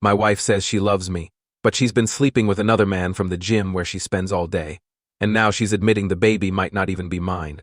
My wife says she loves me, but she's been sleeping with another man from the gym where she spends all day, and now she's admitting the baby might not even be mine.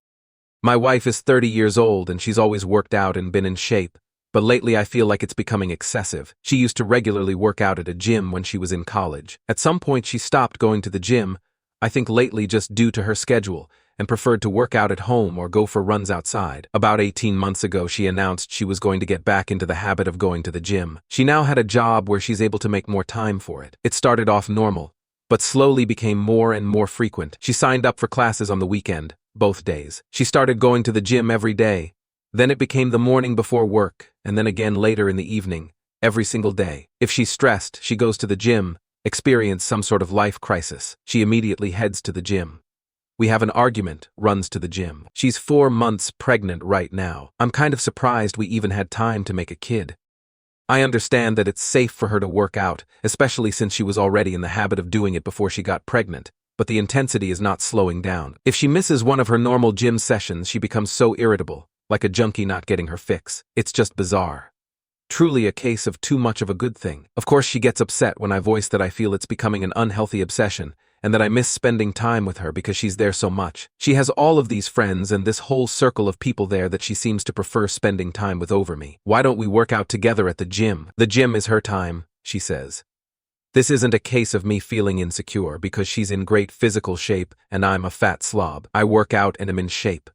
My wife is 30 years old and she's always worked out and been in shape, but lately I feel like it's becoming excessive. She used to regularly work out at a gym when she was in college. At some point she stopped going to the gym, I think lately just due to her schedule, and preferred to work out at home or go for runs outside. About 18 months ago, she announced she was going to get back into the habit of going to the gym. She now had a job where she's able to make more time for it. It started off normal, but slowly became more and more frequent. She signed up for classes on the weekend, both days. She started going to the gym every day. Then it became the morning before work, and then again later in the evening, every single day. If she's stressed, she goes to the gym, experience some sort of life crisis. She immediately heads to the gym. We have an argument, runs to the gym. She's 4 months pregnant right now. I'm kind of surprised we even had time to make a kid. I understand that it's safe for her to work out, especially since she was already in the habit of doing it before she got pregnant, but the intensity is not slowing down. If she misses one of her normal gym sessions, she becomes so irritable, like a junkie not getting her fix. It's just bizarre. Truly a case of too much of a good thing. Of course, she gets upset when I voice that I feel it's becoming an unhealthy obsession, and that I miss spending time with her because she's there so much. She has all of these friends and this whole circle of people there that she seems to prefer spending time with over me. Why don't we work out together at the gym? The gym is her time, she says. This isn't a case of me feeling insecure because she's in great physical shape and I'm a fat slob. I work out and am in shape.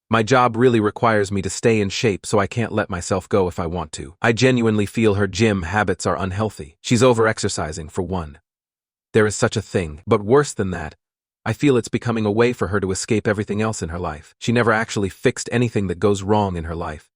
My job really requires me to stay in shape, so I can't let myself go if I want to. I genuinely feel her gym habits are unhealthy. She's over-exercising, for one. There is such a thing, but worse than that, I feel it's becoming a way for her to escape everything else in her life. She never actually fixed anything that goes wrong in her life.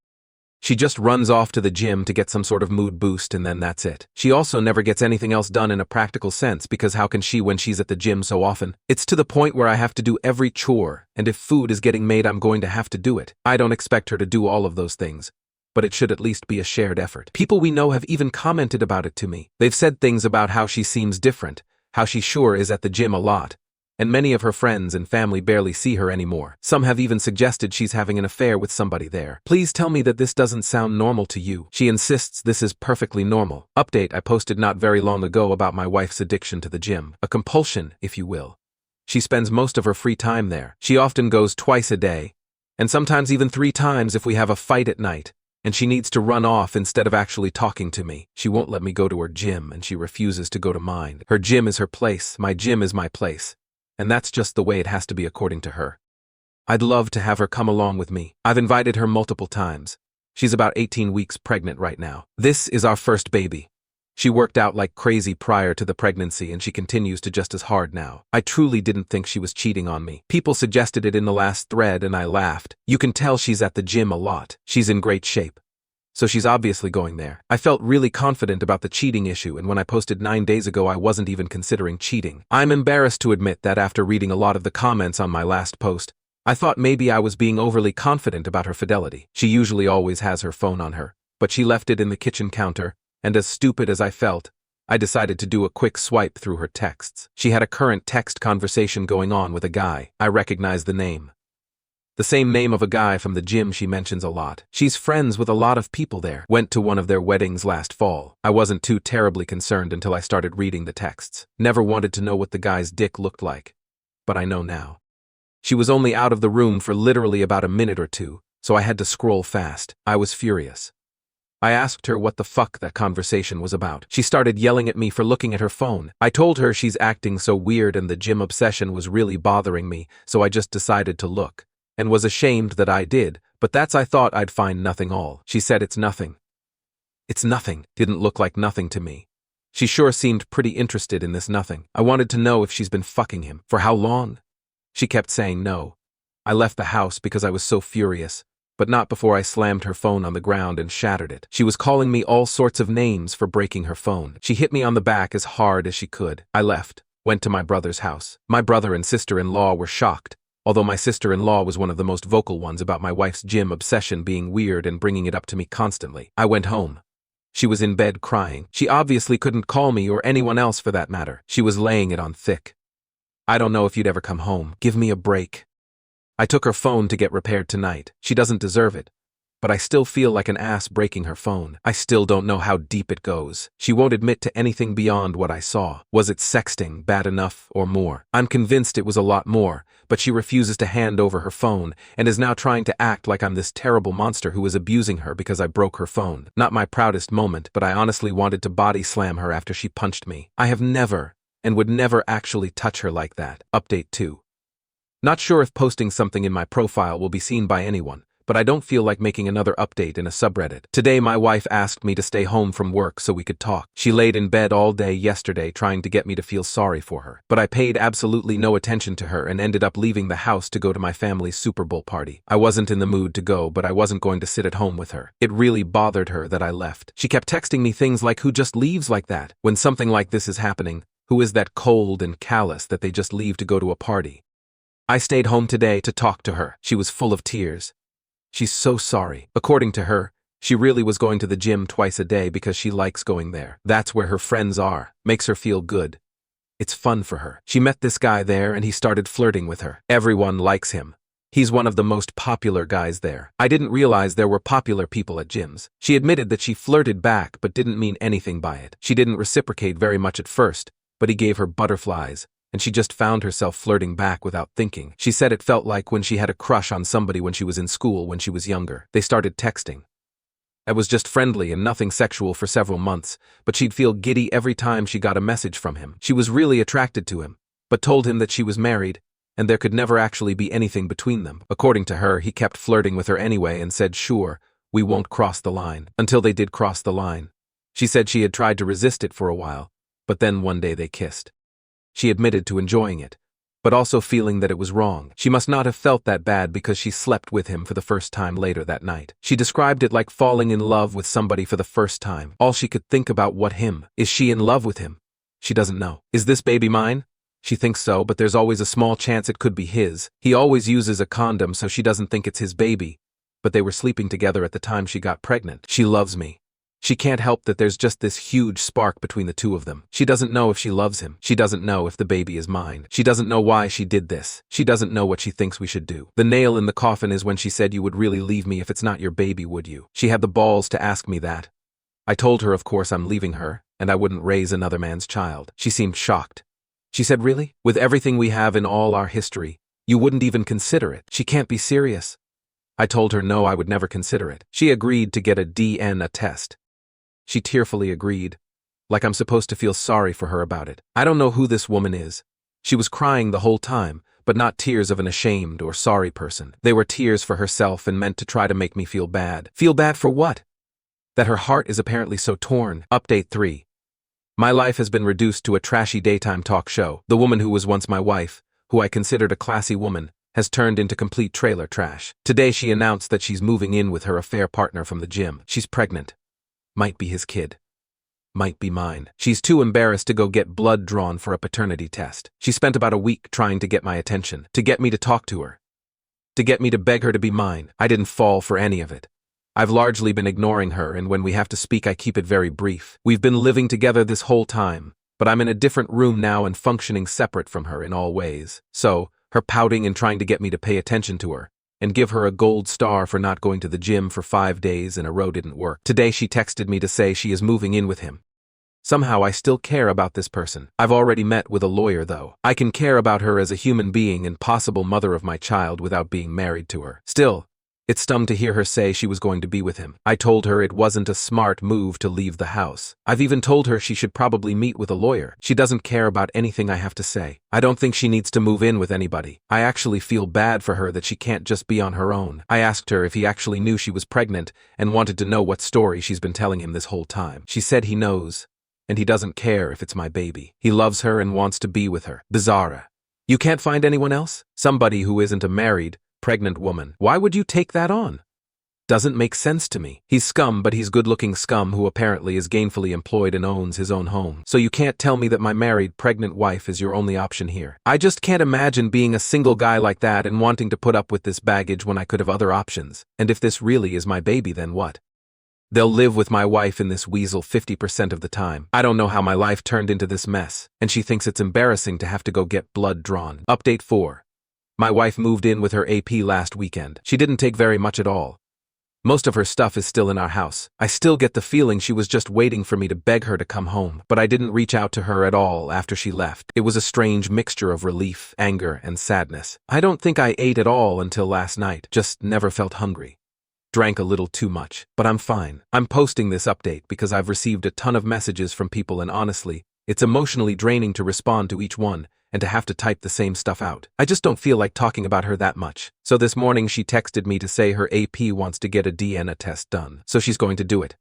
She just runs off to the gym to get some sort of mood boost and then that's it. She also never gets anything else done in a practical sense because how can she when she's at the gym so often? It's to the point where I have to do every chore, and if food is getting made I'm going to have to do it. I don't expect her to do all of those things, but it should at least be a shared effort. People we know have even commented about it to me. They've said things about how she seems different, how she sure is at the gym a lot, and many of her friends and family barely see her anymore. Some have even suggested she's having an affair with somebody there. Please tell me that this doesn't sound normal to you. She insists this is perfectly normal. Update I posted not very long ago about my wife's addiction to the gym. A compulsion, if you will. She spends most of her free time there. She often goes twice a day, and sometimes even 3 times if we have a fight at night, and she needs to run off instead of actually talking to me. She won't let me go to her gym, and she refuses to go to mine. Her gym is her place, my gym is my place. And that's just the way it has to be according to her. I'd love to have her come along with me. I've invited her multiple times. She's about 18 weeks pregnant right now. This is our first baby. She worked out like crazy prior to the pregnancy and she continues to just as hard now. I truly didn't think she was cheating on me. People suggested it in the last thread and I laughed. You can tell she's at the gym a lot. She's in great shape. So she's obviously going there. I felt really confident about the cheating issue, and when I posted 9 days ago I wasn't even considering cheating. I'm embarrassed to admit that after reading a lot of the comments on my last post, I thought maybe I was being overly confident about her fidelity. She usually always has her phone on her, but she left it in the kitchen counter, and as stupid as I felt, I decided to do a quick swipe through her texts. She had a current text conversation going on with a guy. I recognized the name. The same name of a guy from the gym she mentions a lot. She's friends with a lot of people there. Went to one of their weddings last fall. I wasn't too terribly concerned until I started reading the texts. Never wanted to know what the guy's dick looked like. But I know now. She was only out of the room for literally about a minute or two, so I had to scroll fast. I was furious. I asked her what the fuck that conversation was about. She started yelling at me for looking at her phone. I told her she's acting so weird and the gym obsession was really bothering me, so I just decided to look. And was ashamed that I did, but that's I thought I'd find nothing all. She said it's nothing. It's nothing. Didn't look like nothing to me. She sure seemed pretty interested in this nothing. I wanted to know if she's been fucking him. For how long? She kept saying no. I left the house because I was so furious, but not before I slammed her phone on the ground and shattered it. She was calling me all sorts of names for breaking her phone. She hit me on the back as hard as she could. I left, went to my brother's house. My brother and sister-in-law were shocked, although my sister-in-law was one of the most vocal ones about my wife's gym obsession being weird and bringing it up to me constantly. I went home. She was in bed crying. She obviously couldn't call me or anyone else for that matter. She was laying it on thick. I don't know if you'd ever come home. Give me a break. I took her phone to get repaired tonight. She doesn't deserve it. but I still feel like an ass breaking her phone. I still don't know how deep it goes. She won't admit to anything beyond what I saw. Was it sexting bad enough or more? I'm convinced it was a lot more, but she refuses to hand over her phone and is now trying to act like I'm this terrible monster who is abusing her because I broke her phone. Not my proudest moment, but I honestly wanted to body slam her after she punched me. I have never and would never actually touch her like that. Update 2. Not sure if posting something in my profile will be seen by anyone, but I don't feel like making another update in a subreddit. Today my wife asked me to stay home from work so we could talk. She laid in bed all day yesterday trying to get me to feel sorry for her, but I paid absolutely no attention to her and ended up leaving the house to go to my family's Super Bowl party. I wasn't in the mood to go, but I wasn't going to sit at home with her. It really bothered her that I left. She kept texting me things like, "Who just leaves like that?" When something like this is happening, who is that cold and callous that they just leave to go to a party? I stayed home today to talk to her. She was full of tears. She's so sorry. According to her, she really was going to the gym twice a day because she likes going there. That's where her friends are. Makes her feel good. It's fun for her. She met this guy there and he started flirting with her. Everyone likes him. He's one of the most popular guys there. I didn't realize there were popular people at gyms. She admitted that she flirted back but didn't mean anything by it. She didn't reciprocate very much at first, but he gave her butterflies, and she just found herself flirting back without thinking. She said it felt like when she had a crush on somebody when she was in school when she was younger. They started texting. It was just friendly and nothing sexual for several months, but she'd feel giddy every time she got a message from him. She was really attracted to him, but told him that she was married, and there could never actually be anything between them. According to her, he kept flirting with her anyway and said, "Sure, we won't cross the line," until they did cross the line. She said she had tried to resist it for a while, but then one day they kissed. She admitted to enjoying it, but also feeling that it was wrong. She must not have felt that bad because she slept with him for the first time later that night. She described it like falling in love with somebody for the first time. All she could think about what him. Is she in love with him? She doesn't know. Is this baby mine? She thinks so, but there's always a small chance it could be his. He always uses a condom so she doesn't think it's his baby, but they were sleeping together at the time she got pregnant. She loves me. She can't help that there's just this huge spark between the two of them. She doesn't know if she loves him. She doesn't know if the baby is mine. She doesn't know why she did this. She doesn't know what she thinks we should do. The nail in the coffin is when she said, "You would really leave me if it's not your baby, would you?" She had the balls to ask me that. I told her of course I'm leaving her, and I wouldn't raise another man's child. She seemed shocked. She said, "Really? With everything we have in all our history, you wouldn't even consider it? She can't be serious." I told her no, I would never consider it. She agreed to get a DNA test. She tearfully agreed, like I'm supposed to feel sorry for her about it. I don't know who this woman is. She was crying the whole time, but not tears of an ashamed or sorry person. They were tears for herself and meant to try to make me feel bad. Feel bad for what? That her heart is apparently so torn. Update 3. My life has been reduced to a trashy daytime talk show. The woman who was once my wife, who I considered a classy woman, has turned into complete trailer trash. Today she announced that she's moving in with her affair partner from the gym. She's pregnant. Might be his kid. Might be mine. She's too embarrassed to go get blood drawn for a paternity test. She spent about a week trying to get my attention, to get me to talk to her, to get me to beg her to be mine. I didn't fall for any of it. I've largely been ignoring her, and when we have to speak I keep it very brief. We've been living together this whole time, but I'm in a different room now and functioning separate from her in all ways. So, her pouting and trying to get me to pay attention to her, and give her a gold star for not going to the gym for 5 days in a row didn't work. Today she texted me to say she is moving in with him. Somehow I still care about this person. I've already met with a lawyer though. I can care about her as a human being and possible mother of my child without being married to her. Still, it stung to hear her say she was going to be with him. I told her it wasn't a smart move to leave the house. I've even told her she should probably meet with a lawyer. She doesn't care about anything I have to say. I don't think she needs to move in with anybody. I actually feel bad for her that she can't just be on her own. I asked her if he actually knew she was pregnant and wanted to know what story she's been telling him this whole time. She said he knows, and he doesn't care if it's my baby. He loves her and wants to be with her. Bizarre. You can't find anyone else? Somebody who isn't a married, pregnant woman. Why would you take that on? Doesn't make sense to me. He's scum, but he's good-looking scum who apparently is gainfully employed and owns his own home. So you can't tell me that my married, pregnant wife is your only option here. I just can't imagine being a single guy like that and wanting to put up with this baggage when I could have other options. And if this really is my baby, then what? They'll live with my wife in this weasel 50% of the time. I don't know how my life turned into this mess, and she thinks it's embarrassing to have to go get blood drawn. Update 4. My wife moved in with her AP last weekend. She didn't take very much at all. Most of her stuff is still in our house. I still get the feeling she was just waiting for me to beg her to come home, but I didn't reach out to her at all after she left. It was a strange mixture of relief, anger, and sadness. I don't think I ate at all until last night, just never felt hungry. Drank a little too much, but I'm fine. I'm posting this update because I've received a ton of messages from people and honestly, it's emotionally draining to respond to each one and to have to type the same stuff out. I just don't feel like talking about her that much. So this morning she texted me to say her AP wants to get a DNA test done, so she's going to do it.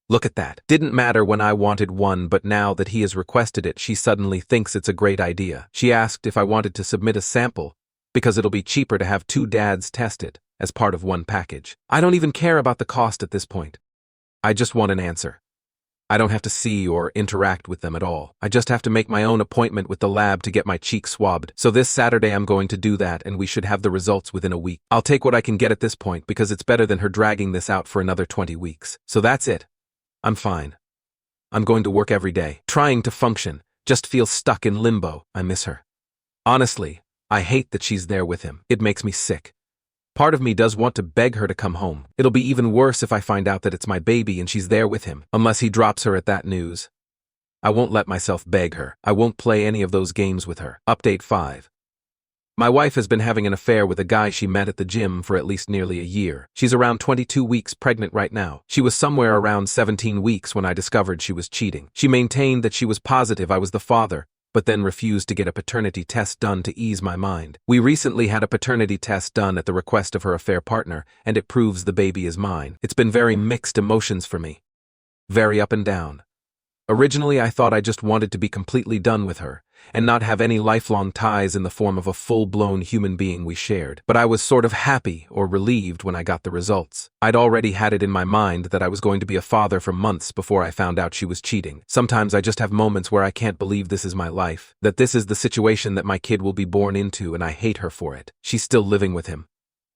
Look at that. Didn't matter when I wanted one, but now that he has requested it, she suddenly thinks it's a great idea. She asked if I wanted to submit a sample because it'll be cheaper to have two dads tested as part of one package. I don't even care about the cost at this point. I just want an answer. I don't have to see or interact with them at all. I just have to make my own appointment with the lab to get my cheek swabbed. So this Saturday I'm going to do that and we should have the results within a week. I'll take what I can get at this point because it's better than her dragging this out for another 20 weeks. So that's it. I'm fine. I'm going to work every day, trying to function, just feel stuck in limbo. I miss her. Honestly, I hate that she's there with him. It makes me sick. Part of me does want to beg her to come home. It'll be even worse if I find out that it's my baby and she's there with him, unless he drops her at that news. I won't let myself beg her. I won't play any of those games with her. Update 5. My wife has been having an affair with a guy she met at the gym for at least nearly a year. She's around 22 weeks pregnant right now. She was somewhere around 17 weeks when I discovered she was cheating. She maintained that she was positive I was the father, but then refused to get a paternity test done to ease my mind. We recently had a paternity test done at the request of her affair partner, and it proves the baby is mine. It's been very mixed emotions for me. Very up and down. Originally, I thought I just wanted to be completely done with her, and not have any lifelong ties in the form of a full-blown human being we shared. But I was sort of happy or relieved when I got the results. I'd already had it in my mind that I was going to be a father for months before I found out she was cheating. Sometimes I just have moments where I can't believe this is my life, that this is the situation that my kid will be born into, and I hate her for it. She's still living with him.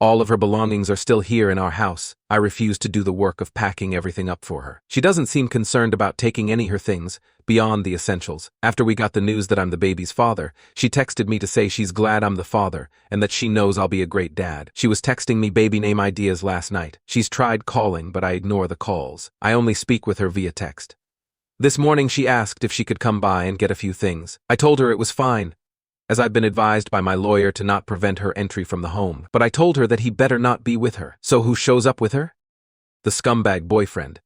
All of her belongings are still here in our house. I refuse to do the work of packing everything up for her. She doesn't seem concerned about taking any of her things beyond the essentials. After we got the news that I'm the baby's father, she texted me to say she's glad I'm the father and that she knows I'll be a great dad. She was texting me baby name ideas last night. She's tried calling, but I ignore the calls. I only speak with her via text. This morning she asked if she could come by and get a few things. I told her it was fine, as I've been advised by my lawyer to not prevent her entry from the home, but I told her that he better not be with her. So who shows up with her? The scumbag boyfriend.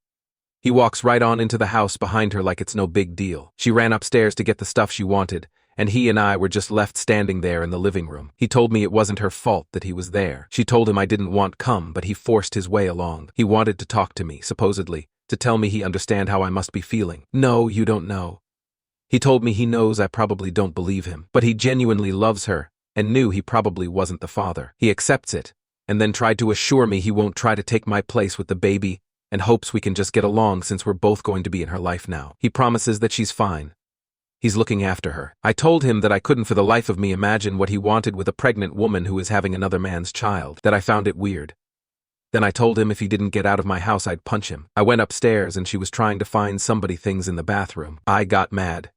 He walks right on into the house behind her like it's no big deal. She ran upstairs to get the stuff she wanted, and he and I were just left standing there in the living room. He told me it wasn't her fault that he was there. She told him I didn't want come, but he forced his way along. He wanted to talk to me, supposedly, to tell me he understand how I must be feeling. No, you don't know. He told me he knows I probably don't believe him, but he genuinely loves her and knew he probably wasn't the father. He accepts it, and then tried to assure me he won't try to take my place with the baby and hopes we can just get along since we're both going to be in her life now. He promises that she's fine. He's looking after her. I told him that I couldn't for the life of me imagine what he wanted with a pregnant woman who is having another man's child, that I found it weird. Then I told him if he didn't get out of my house I'd punch him. I went upstairs and she was trying to find somebody things in the bathroom. I got mad.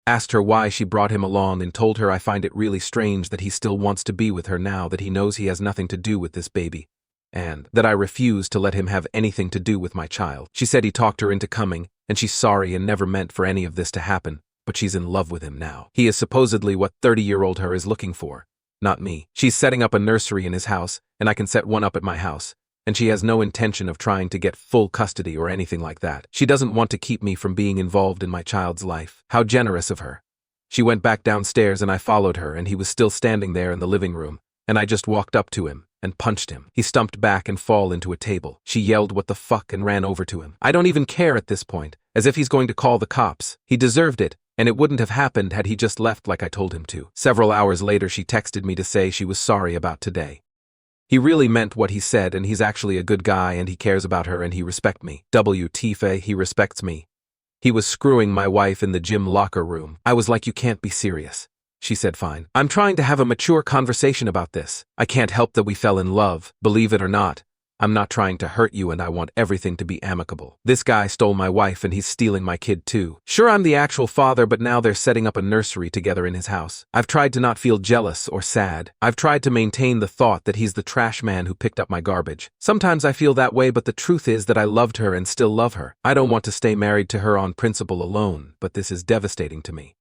Asked her why she brought him along and told her I find it really strange that he still wants to be with her now that he knows he has nothing to do with this baby, and that I refuse to let him have anything to do with my child. She said he talked her into coming, and she's sorry and never meant for any of this to happen, but she's in love with him now. He is supposedly what 30-year-old her is looking for, not me. She's setting up a nursery in his house, and I can set one up at my house. And she has no intention of trying to get full custody or anything like that. She doesn't want to keep me from being involved in my child's life. How generous of her. She went back downstairs and I followed her, and he was still standing there in the living room, and I just walked up to him and punched him. He stumped back and fall into a table. She yelled what the fuck and ran over to him. I don't even care at this point, as if he's going to call the cops. He deserved it, and it wouldn't have happened had he just left like I told him to. Several hours later she texted me to say she was sorry about today. He really meant what he said, and he's actually a good guy and he cares about her and he respects me. WTF, he respects me. He was screwing my wife in the gym locker room. I was like, you can't be serious. She said fine. I'm trying to have a mature conversation about this. I can't help that we fell in love, believe it or not. I'm not trying to hurt you and I want everything to be amicable. This guy stole my wife and he's stealing my kid too. Sure, I'm the actual father, but now they're setting up a nursery together in his house. I've tried to not feel jealous or sad. I've tried to maintain the thought that he's the trash man who picked up my garbage. Sometimes I feel that way, but the truth is that I loved her and still love her. I don't want to stay married to her on principle alone, but this is devastating to me.